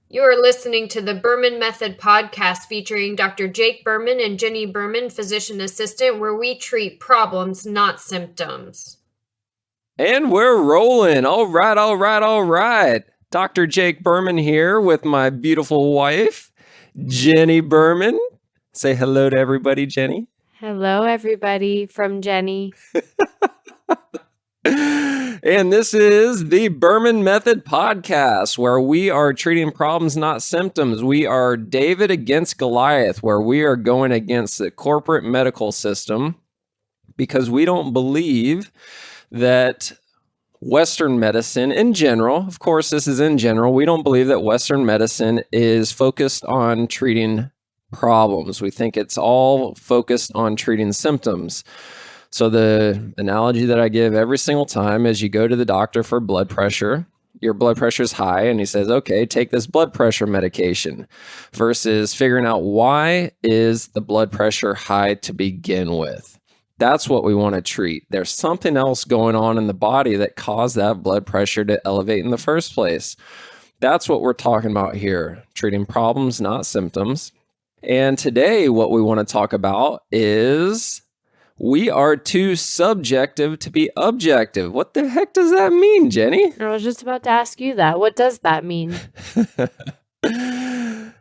You are listening to the Berman Method Podcast featuring Dr. Jake Berman and Jenny Berman, physician assistant, where we treat problems, not symptoms. And we're rolling. All right. Dr. Jake Berman here with my beautiful wife, Jenny Berman. Say hello to everybody, Jenny. Hello, everybody, from Jenny. And this is the Berman Method Podcast, where we are treating problems, not symptoms. We are David against Goliath, where we are going against the corporate medical system because we don't believe that Western medicine in general, of course, this is in general, we don't believe that Western medicine is focused on treating problems. We think it's all focused on treating symptoms. So the analogy that I give every single time is you go to the doctor for blood pressure, your blood pressure is high, and he says, okay, take this blood pressure medication, versus figuring out why is the blood pressure high to begin with. That's what we want to treat. There's something else going on in the body that caused that blood pressure to elevate in the first place. That's what we're talking about here, treating problems, not symptoms. And today what we want to talk about is we are too subjective to be objective. What the heck does that mean, Jenny? I was just about to ask you that. What does that mean?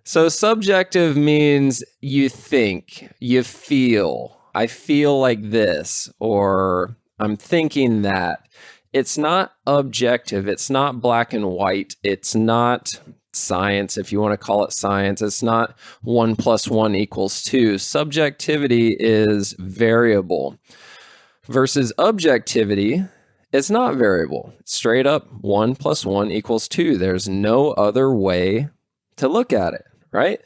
So subjective means you think, you feel. I feel like this, or I'm thinking that. It's not objective. It's not black and white. It's not science, if you want to call it science. It's not 1 + 1 = 2. Subjectivity is variable versus objectivity. It's not variable. It's straight up 1 + 1 = 2. There's no other way to look at it, right?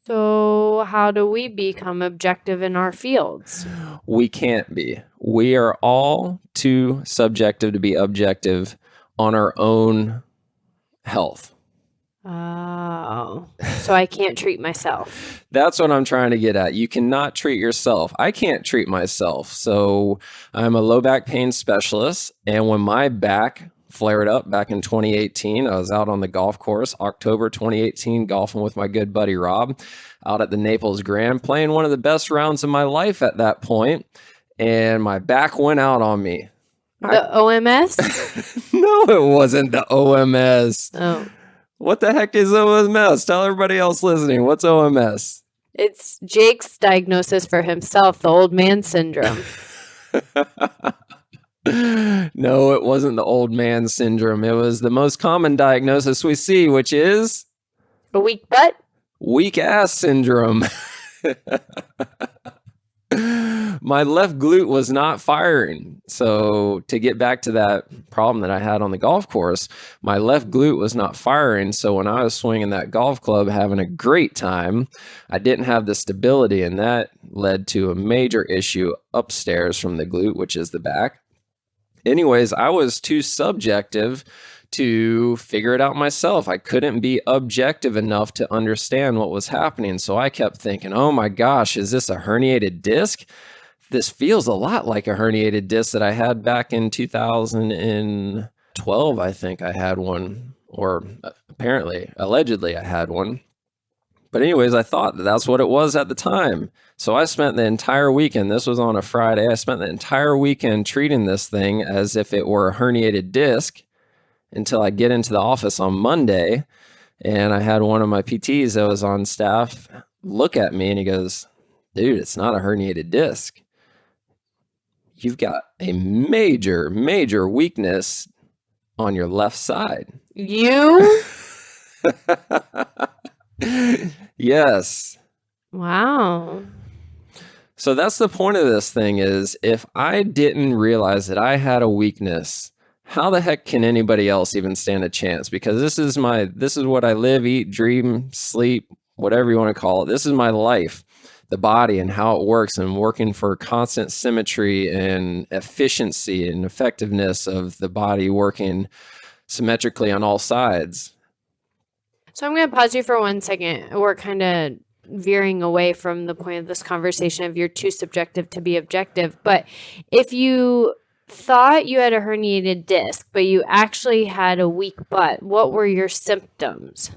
So how do we become objective in our fields? We can't be. We are all too subjective to be objective on our own health. Oh, so I can't treat myself. That's what I'm trying to get at. You cannot treat yourself. I can't treat myself. So I'm a low back pain specialist. And when my back flared up back in 2018, I was out on the golf course, October 2018, golfing with my good buddy Rob out at the Naples Grand, playing one of the best rounds of my life at that point. And my back went out on me. The OMS? No, it wasn't the OMS. Oh. What the heck is OMS? Tell everybody else listening. What's OMS? It's Jake's diagnosis for himself, the old man syndrome. No, it wasn't the old man syndrome. It was the most common diagnosis we see, which is A weak butt? weak ass syndrome. My left glute was not firing. So to get back to that problem that I had on the golf course, my left glute was not firing. So when I was swinging that golf club, having a great time, I didn't have the stability, and that led to a major issue upstairs from the glute, which is the back. Anyways, I was too subjective to figure it out myself. I couldn't be objective enough to understand what was happening. So I kept thinking, oh my gosh, is this a herniated disc? This feels a lot like a herniated disc that I had back in 2012. I think I had one, or allegedly I had one. But anyways, I thought that's what it was at the time. So I spent the entire weekend, this was on a Friday, I spent the entire weekend treating this thing as if it were a herniated disc until I get into the office on Monday. And I had one of my PTs that was on staff look at me and he goes, dude, it's not a herniated disc. You've got a major, major weakness on your left side. You? Yes. Wow. So that's the point of this thing is, if I didn't realize that I had a weakness, how the heck can anybody else even stand a chance? Because this is what I live, eat, dream, sleep, whatever you want to call it. This is my life, the body and how it works, and working for constant symmetry and efficiency and effectiveness of the body working symmetrically on all sides. So I'm going to pause you for 1 second. We're kind of veering away from the point of this conversation of you're too subjective to be objective. But if you thought you had a herniated disc, but you actually had a weak butt, what were your symptoms?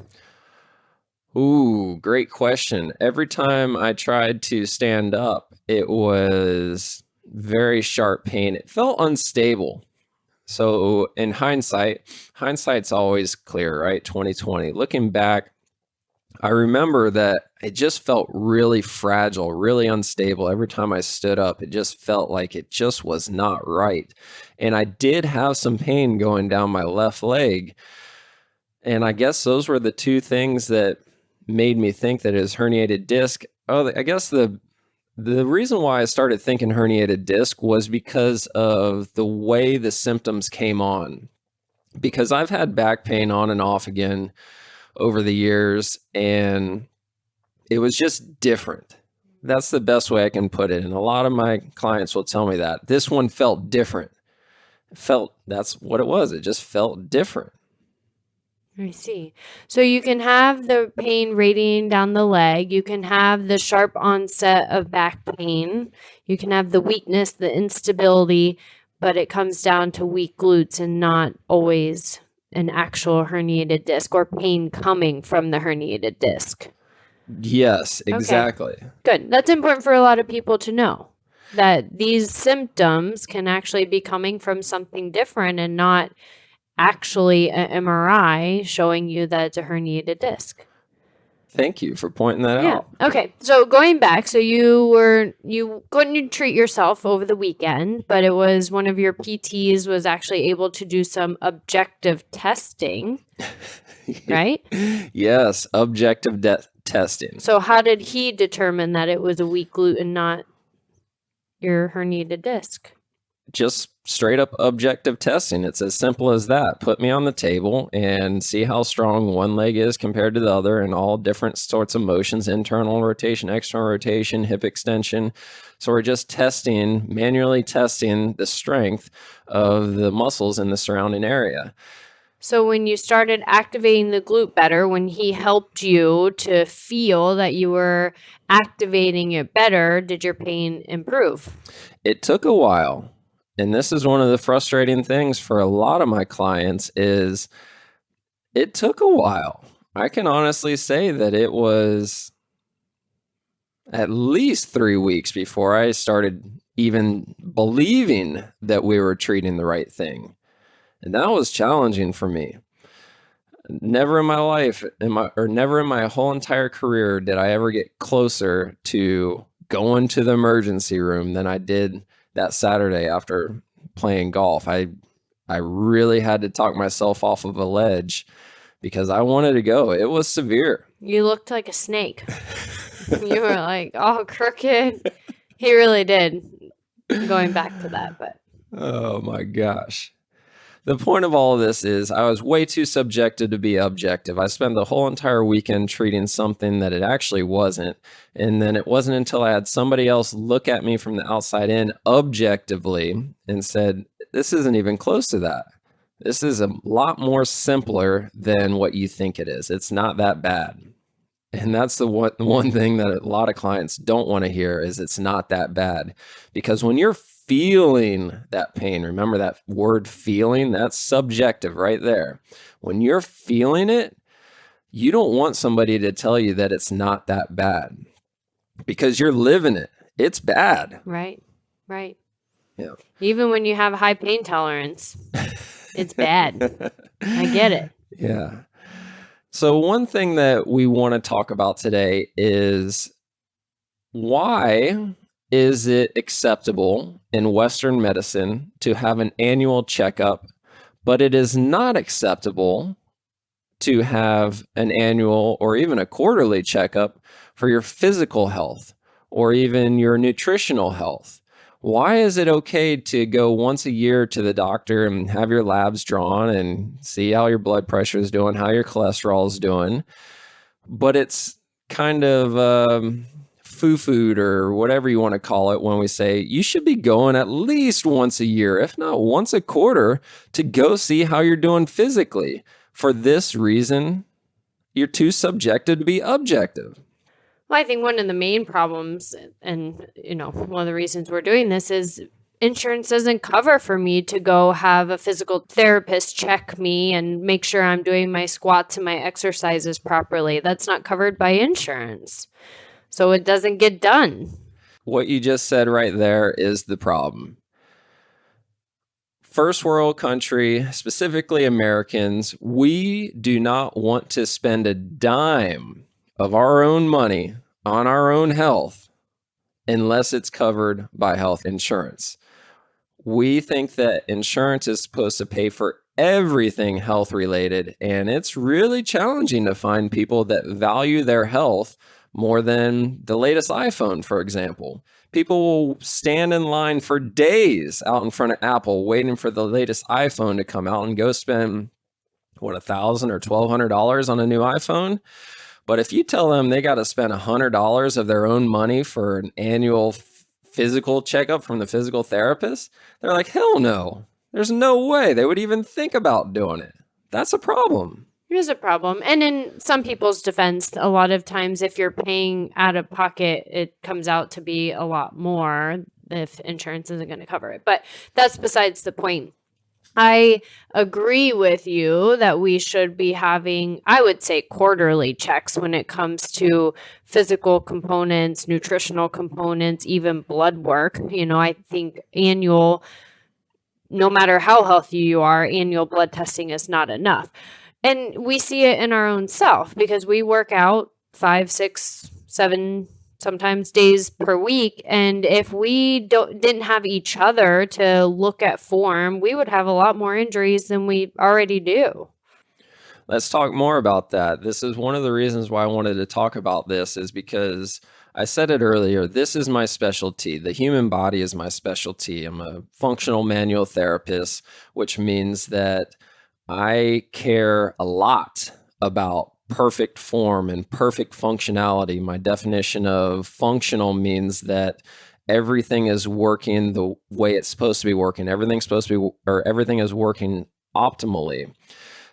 Ooh, great question. Every time I tried to stand up, it was very sharp pain. It felt unstable. So in hindsight's always clear, right? 2020. Looking back, I remember that it just felt really fragile, really unstable. Every time I stood up, it just felt like it just was not right. And I did have some pain going down my left leg. And I guess those were the two things that made me think that it was herniated disc. Oh, I guess the reason why I started thinking herniated disc was because of the way the symptoms came on. Because I've had back pain on and off again over the years, and it was just different. That's the best way I can put it. And a lot of my clients will tell me that. This one felt different. That's what it was. It just felt different. I see. So you can have the pain radiating down the leg. You can have the sharp onset of back pain. You can have the weakness, the instability, but it comes down to weak glutes and not always an actual herniated disc or pain coming from the herniated disc. Yes, exactly. Okay. Good. That's important for a lot of people to know, that these symptoms can actually be coming from something different and not actually an MRI showing you that it's a herniated disc. Thank you for pointing that out. Okay. So going back, so you couldn't treat yourself over the weekend, but it was one of your PTs was actually able to do some objective testing, right? Yes, objective testing. So how did he determine that it was a weak glute and not your herniated disc? Just straight up objective testing. It's as simple as that. Put me on the table and see how strong one leg is compared to the other, and all different sorts of motions, internal rotation, external rotation, hip extension. So we're just manually testing the strength of the muscles in the surrounding area. So when you started activating the glute better, when he helped you to feel that you were activating it better, did your pain improve? It took a while. And this is one of the frustrating things for a lot of my clients is it took a while. I can honestly say that it was at least 3 weeks before I started even believing that we were treating the right thing. And that was challenging for me. Never in my life, never in my whole entire career did I ever get closer to going to the emergency room than I did that Saturday after playing golf. I really had to talk myself off of a ledge because I wanted to go. It was severe. You looked like a snake. You were like all crooked. He really did. Going back to that, but. Oh my gosh. The point of all of this is I was way too subjective to be objective. I spent the whole entire weekend treating something that it actually wasn't. And then it wasn't until I had somebody else look at me from the outside in objectively and said, this isn't even close to that. This is a lot more simpler than what you think it is. It's not that bad. And that's the one thing that a lot of clients don't want to hear is it's not that bad. Because when you're feeling that pain, remember that word feeling, that's subjective right there. When you're feeling it, you don't want somebody to tell you that it's not that bad because you're living it. It's bad. Right. Yeah. Even when you have high pain tolerance, it's bad. I get it. Yeah. So one thing that we want to talk about today is why is it acceptable in Western medicine to have an annual checkup, but it is not acceptable to have an annual or even a quarterly checkup for your physical health or even your nutritional health? Why is it okay to go once a year to the doctor and have your labs drawn and see how your blood pressure is doing, how your cholesterol is doing, but it's kind of food or whatever you want to call it when we say you should be going at least once a year, if not once a quarter, to go see how you're doing physically. For this reason, you're too subjective to be objective. Well, I think one of the main problems and, one of the reasons we're doing this is insurance doesn't cover for me to go have a physical therapist check me and make sure I'm doing my squats and my exercises properly. That's not covered by insurance. So it doesn't get done. What you just said right there is the problem. First world country, specifically Americans, we do not want to spend a dime of our own money on our own health unless it's covered by health insurance. We think that insurance is supposed to pay for everything health related, and it's really challenging to find people that value their health more than the latest iPhone, for example. People will stand in line for days out in front of Apple waiting for the latest iPhone to come out and go spend, $1,000 or $1,200 on a new iPhone. But if you tell them they got to spend $100 of their own money for an annual physical checkup from the physical therapist, they're like, hell no. There's no way they would even think about doing it. That's a problem. It is a problem. And in some people's defense, a lot of times if you're paying out of pocket, it comes out to be a lot more if insurance isn't going to cover it. But that's besides the point. I agree with you that we should be having, I would say, quarterly checks when it comes to physical components, nutritional components, even blood work. I think annual, no matter how healthy you are, annual blood testing is not enough. And we see it in our own self because we work out 5, 6, 7, sometimes days per week. And if we didn't have each other to look at form, we would have a lot more injuries than we already do. Let's talk more about that. This is one of the reasons why I wanted to talk about this, is because I said it earlier, this is my specialty. The human body is my specialty. I'm a functional manual therapist, which means that I care a lot about perfect form and perfect functionality. My definition of functional means that everything is working the way it's supposed to be working. Everything is working optimally.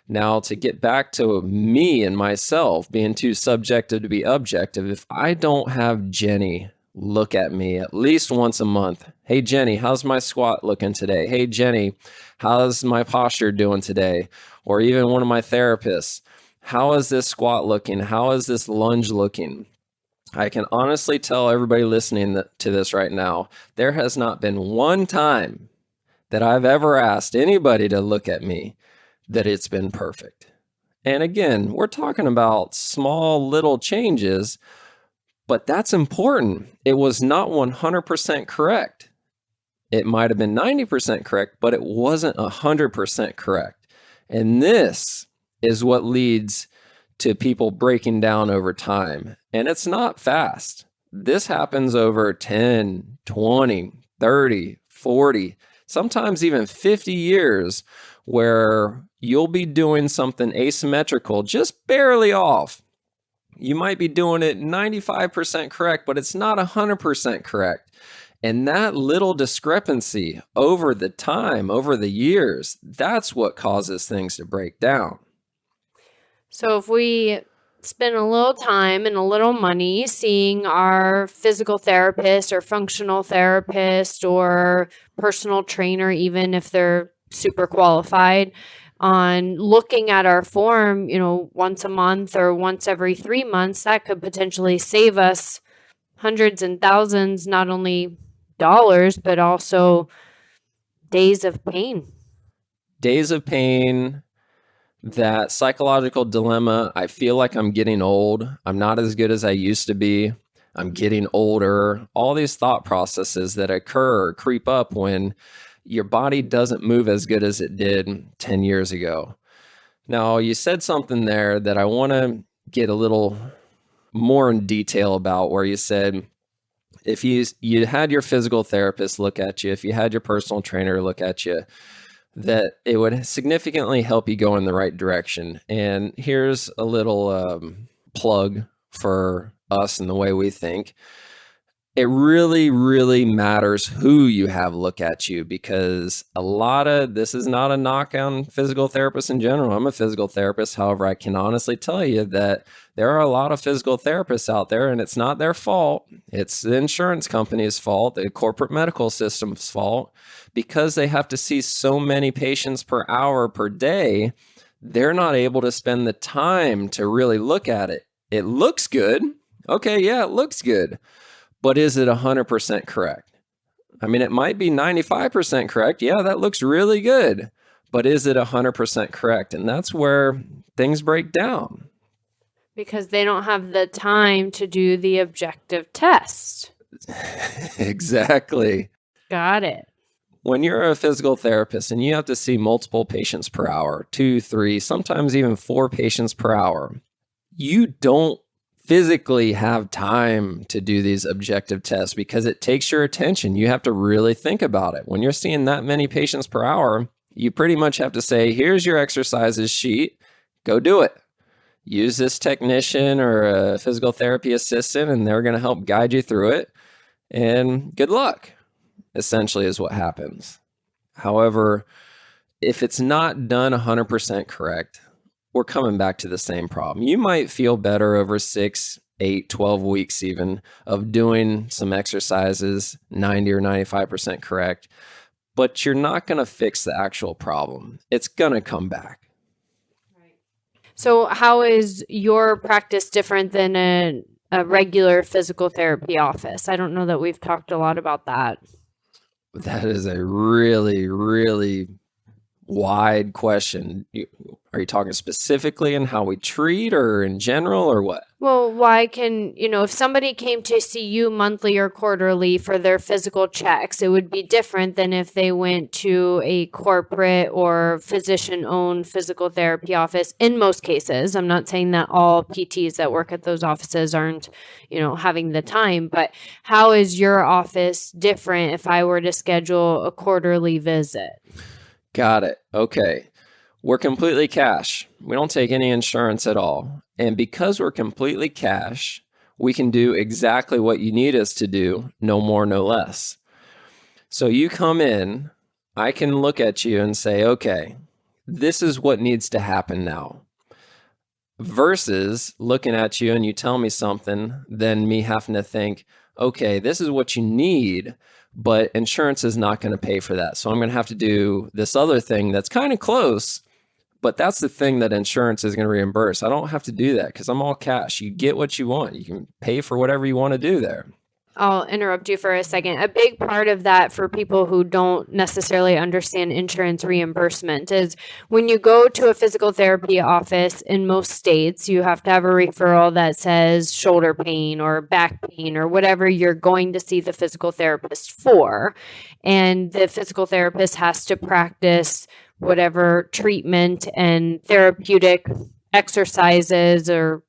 Now, to get back to me and myself being too subjective to be objective, if I don't have Jenny look at me at least once a month, hey, Jenny, how's my squat looking today? Hey, Jenny, how's my posture doing today? Or even one of my therapists, how is this squat looking? How is this lunge looking? I can honestly tell everybody listening to this right now, there has not been one time that I've ever asked anybody to look at me that it's been perfect. And again, we're talking about small little changes, but that's important. It was not 100% correct. It might have been 90% correct, but it wasn't 100% correct. And this is what leads to people breaking down over time. And it's not fast. This happens over 10, 20, 30, 40, sometimes even 50 years, where you'll be doing something asymmetrical, just barely off. You might be doing it 95% correct, but it's not 100% correct. And that little discrepancy over the time, over the years, that's what causes things to break down. So if we spend a little time and a little money seeing our physical therapist or functional therapist or personal trainer, even if they're super qualified, on looking at our form, once a month or once every 3 months, that could potentially save us hundreds and thousands, not only dollars, but also days of pain. Days of pain, that psychological dilemma. I feel like I'm getting old. I'm not as good as I used to be. I'm getting older. All these thought processes that occur or creep up when your body doesn't move as good as it did 10 years ago. Now, you said something there that I want to get a little more in detail about, where you said if you had your physical therapist look at you, if you had your personal trainer look at you, that it would significantly help you go in the right direction. And here's a little plug for us and the way we think. It really, really matters who you have look at you, because this is not a knock on physical therapists in general. I'm a physical therapist. However, I can honestly tell you that there are a lot of physical therapists out there, and it's not their fault. It's the insurance company's fault, the corporate medical system's fault, because they have to see so many patients per hour per day. They're not able to spend the time to really look at it. It looks good. Okay, yeah, it looks good. But is it 100% correct? I mean, it might be 95% correct. Yeah, that looks really good. But is it 100% correct? And that's where things break down. Because they don't have the time to do the objective test. Exactly. Got it. When you're a physical therapist and you have to see multiple patients per hour, 2, 3, sometimes even 4 patients per hour, you don't physically have time to do these objective tests because it takes your attention. You have to really think about it. When you're seeing that many patients per hour, you pretty much have to say, here's your exercises sheet, go do it. Use this technician or a physical therapy assistant, and they're going to help guide you through it. And good luck, essentially, is what happens. However, if it's not done 100% correct, we're coming back to the same problem. You might feel better over 6, 8, 12 weeks even of doing some exercises 90 or 95% correct, but you're not going to fix the actual problem. It's going to come back. So how is your practice different than a regular physical therapy office? I don't know that we've talked a lot about that. That is a really, really wide question. Are you talking specifically in how we treat or in general or what? Well, why can, if somebody came to see you monthly or quarterly for their physical checks, it would be different than if they went to a corporate or physician-owned physical therapy office in most cases. I'm not saying that all PTs that work at those offices aren't, having the time, but how is your office different if I were to schedule a quarterly visit? Got it. Okay. We're completely cash. We don't take any insurance at all. And because we're completely cash, we can do exactly what you need us to do, no more, no less. So you come in, I can look at you and say, okay, this is what needs to happen now. Versus looking at you and you tell me something, then me having to think, okay, this is what you need, but insurance is not going to pay for that. So I'm going to have to do this other thing that's kind of close, but that's the thing that insurance is going to reimburse. I don't have to do that because I'm all cash. You get what you want. You can pay for whatever you want to do there. I'll interrupt you for a second. A big part of that for people who don't necessarily understand insurance reimbursement is when you go to a physical therapy office in most states, you have to have a referral that says shoulder pain or back pain or whatever you're going to see the physical therapist for. And the physical therapist has to practice whatever treatment and therapeutic exercises or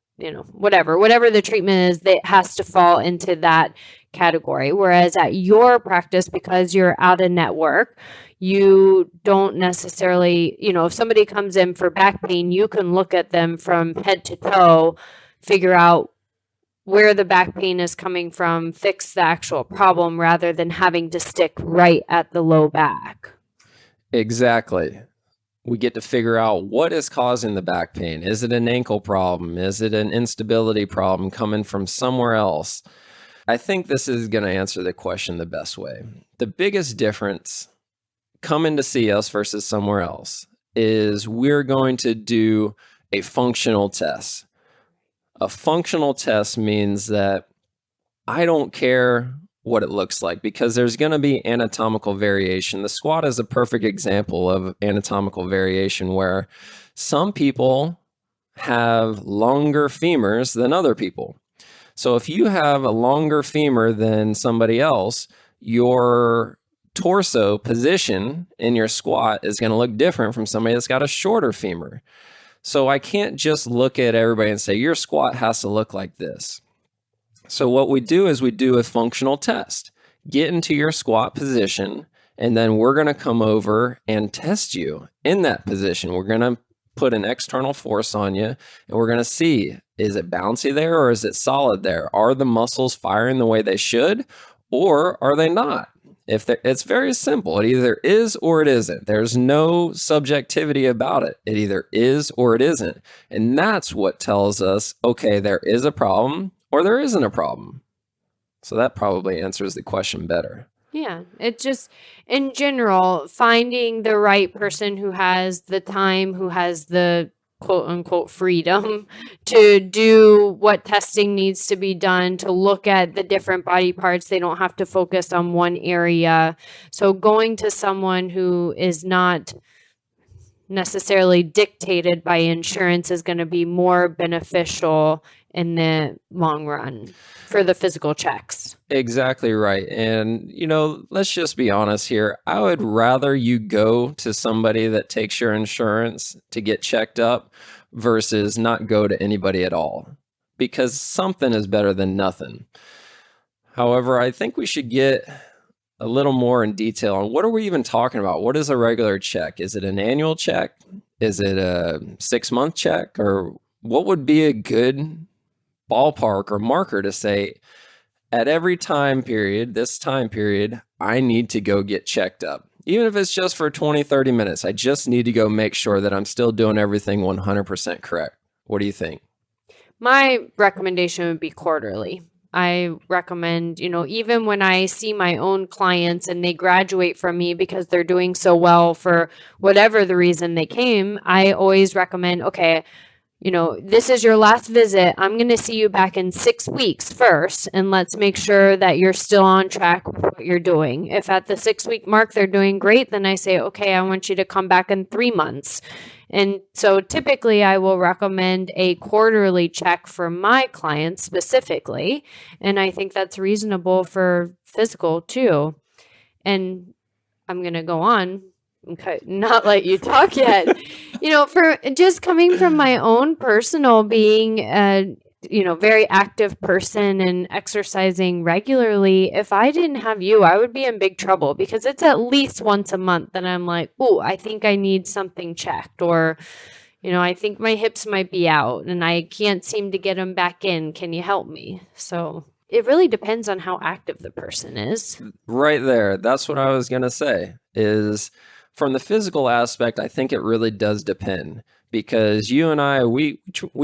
whatever the treatment is, that has to fall into that category. Whereas at your practice, because you're out of network, you don't necessarily, if somebody comes in for back pain, you can look at them from head to toe, figure out where the back pain is coming from, fix the actual problem rather than having to stick right at the low back. Exactly. We get to figure out what is causing the back pain. Is it an ankle problem? Is it an instability problem coming from somewhere else? I think this is going to answer the question the best way. The biggest difference coming to see us versus somewhere else is we're going to do a functional test. A functional test means that I don't care what it looks like because there's going to be anatomical variation. The squat is a perfect example of anatomical variation where some people have longer femurs than other people. So if you have a longer femur than somebody else, your torso position in your squat is going to look different from somebody that's got a shorter femur. So I can't just look at everybody and say, your squat has to look like this. So what we do is we do a functional test. Get into your squat position, and then we're going to come over and test you in that position. We're going to put an external force on you, and we're going to see, is it bouncy there or is it solid there? Are the muscles firing the way they should, or are they not? It's very simple. It either is or it isn't. There's no subjectivity about it. It either is or it isn't. And that's what tells us, okay, there is a problem or there isn't a problem. So that probably answers the question better. Yeah, it's just, in general, finding the right person who has the time, who has the quote unquote freedom to do what testing needs to be done, to look at the different body parts. They don't have to focus on one area. So going to someone who is not necessarily dictated by insurance is going to be more beneficial in the long run for the physical checks. Exactly right. And, let's just be honest here. I would rather you go to somebody that takes your insurance to get checked up versus not go to anybody at all, because something is better than nothing. However, I think we should get a little more in detail on what are we even talking about? What is a regular check? Is it an annual check? Is it a 6-month check? Or what would be a good ballpark or marker to say, at every time period, this time period, I need to go get checked up? Even if it's just for 20, 30 minutes, I just need to go make sure that I'm still doing everything 100% correct. What do you think? My recommendation would be quarterly. I recommend, even when I see my own clients and they graduate from me because they're doing so well for whatever the reason they came, I always recommend, okay, this is your last visit. I'm going to see you back in 6 weeks first, and let's make sure that you're still on track with what you're doing. If at the 6-week mark they're doing great, then I say, okay, I want you to come back in 3 months. And so typically I will recommend a quarterly check for my clients specifically. And I think that's reasonable for physical too. And I'm going to go on. Okay, not let you talk yet. For just coming from my own personal being a very active person and exercising regularly, if I didn't have you, I would be in big trouble, because it's at least once a month that I'm like, oh, I think I need something checked, or I think my hips might be out and I can't seem to get them back in. Can you help me? So it really depends on how active the person is. Right there. That's what I was going to say is, from the physical aspect, I think it really does depend, because you and I, we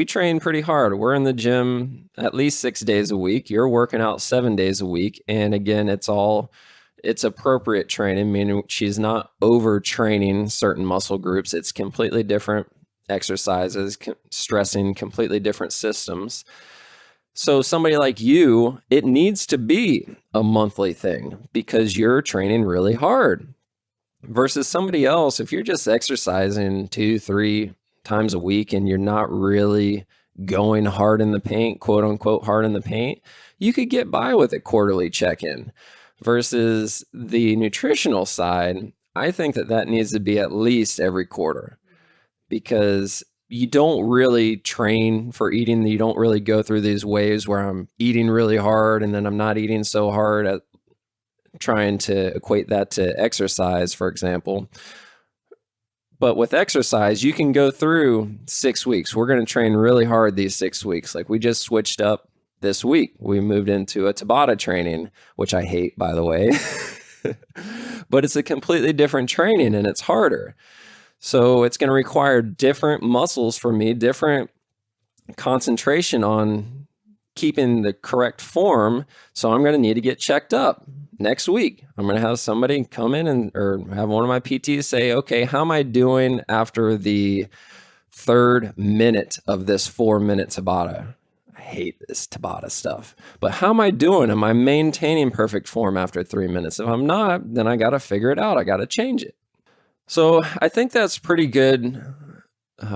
train pretty hard. We're in the gym at least 6 days a week. You're working out 7 days a week. And again, it's appropriate training, meaning she's not overtraining certain muscle groups. It's completely different exercises, stressing completely different systems. So somebody like you, it needs to be a monthly thing because you're training really hard. Versus somebody else, if you're just exercising 2-3 times a week and you're not really going hard in the paint, quote unquote, hard in the paint, you could get by with a quarterly check-in. Versus the nutritional side, I think that needs to be at least every quarter, because you don't really train for eating. You don't really go through these waves where I'm eating really hard and then I'm not eating so hard, at trying to equate that to exercise, for example. But with exercise, you can go through 6 weeks. We're going to train really hard these 6 weeks. Like we just switched up this week. We moved into a Tabata training, which I hate, by the way. But it's a completely different training and it's harder. So it's going to require different muscles from me, different concentration on keeping the correct form. So I'm going to need to get checked up. Next week, I'm going to have somebody come in or have one of my PTs say, okay, how am I doing after the 3rd minute of this 4-minute Tabata? I hate this Tabata stuff, but how am I doing? Am I maintaining perfect form after 3 minutes? If I'm not, then I got to figure it out. I got to change it. So I think that's pretty good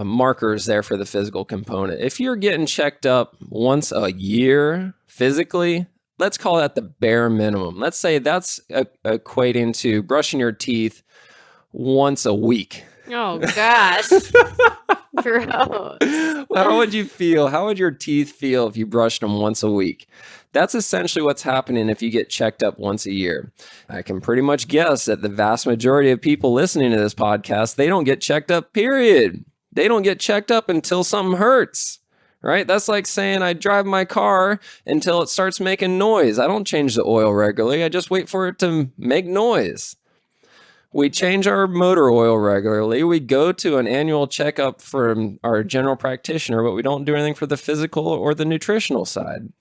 markers there for the physical component. If you're getting checked up once a year physically, let's call that the bare minimum. Let's say that's equating to brushing your teeth once a week. Oh, gosh. Gross. How would you feel? How would your teeth feel if you brushed them once a week? That's essentially what's happening if you get checked up once a year. I can pretty much guess that the vast majority of people listening to this podcast, they don't get checked up, period. They don't get checked up until something hurts, right? That's like saying I drive my car until it starts making noise. I don't change the oil regularly. I just wait for it to make noise. We change our motor oil regularly. We go to an annual checkup from our general practitioner, but we don't do anything for the physical or the nutritional side.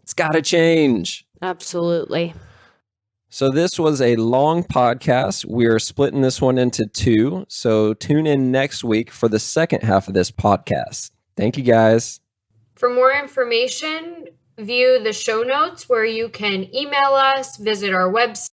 It's got to change. Absolutely. So this was a long podcast. We're splitting this one into 2. So tune in next week for the second half of this podcast. Thank you, guys. For more information, view the show notes where you can email us, visit our website.